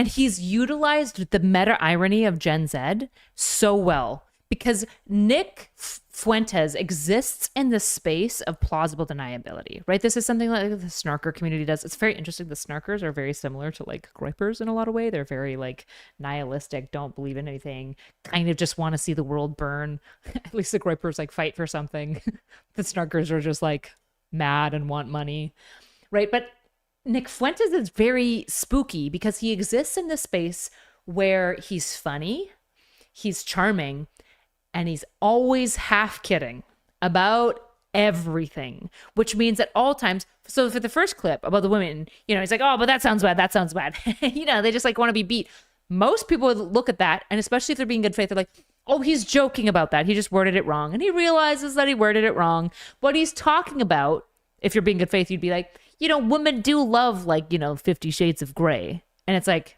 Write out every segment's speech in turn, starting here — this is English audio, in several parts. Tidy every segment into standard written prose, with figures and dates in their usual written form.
And he's utilized the meta irony of Gen Z so well, because Nick Fuentes exists in the space of plausible deniability, right? This is something like the snarker community does. It's very interesting. The snarkers are very similar to like gripers in a lot of way. They're very like nihilistic, don't believe in anything, kind of just want to see the world burn. At least the gripers like fight for something. The snarkers are just like mad and want money, right? But Nick Fuentes is very spooky because he exists in this space where he's funny, he's charming, and he's always half kidding about everything, which means at all times. So for the first clip about the women, he's like, oh, but that sounds bad. That sounds bad. They just like want to be beat. Most people would look at that, and especially if they're being good faith, they're like, oh, he's joking about that. He just worded it wrong. And he realizes that he worded it wrong. What he's talking about, if you're being good faith, you'd be like, women do love like, 50 Shades of Grey. And it's like,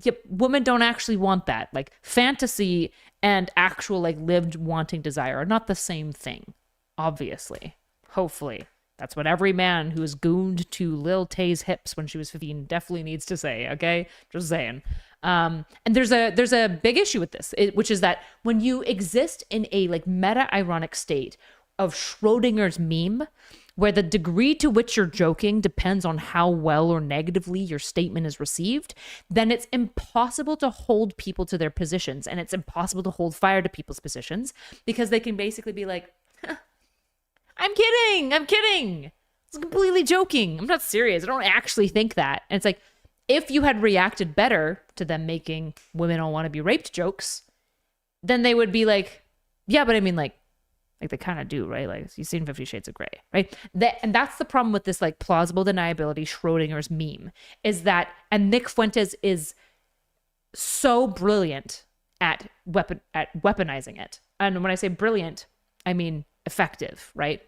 yep, women don't actually want that. Like fantasy and actual like lived wanting desire are not the same thing, obviously. Hopefully. That's what every man who is gooned to Lil Tay's hips when she was 15 definitely needs to say, okay? Just saying. And there's a big issue with this, which is that when you exist in a like meta-ironic state of Schrodinger's meme, where the degree to which you're joking depends on how well or negatively your statement is received, then it's impossible to hold people to their positions, and it's impossible to hold fire to people's positions, because they can basically be like, I'm kidding. It's completely joking. I'm not serious. I don't actually think that. And it's like, if you had reacted better to them making women don't want to be raped jokes, then they would be like, yeah, but I mean like they kind of do, right? Like you've seen 50 Shades of Grey, right? And that's the problem with this like plausible deniability Schrodinger's meme, is that, and Nick Fuentes is so brilliant at weaponizing it. And when I say brilliant, I mean effective, right?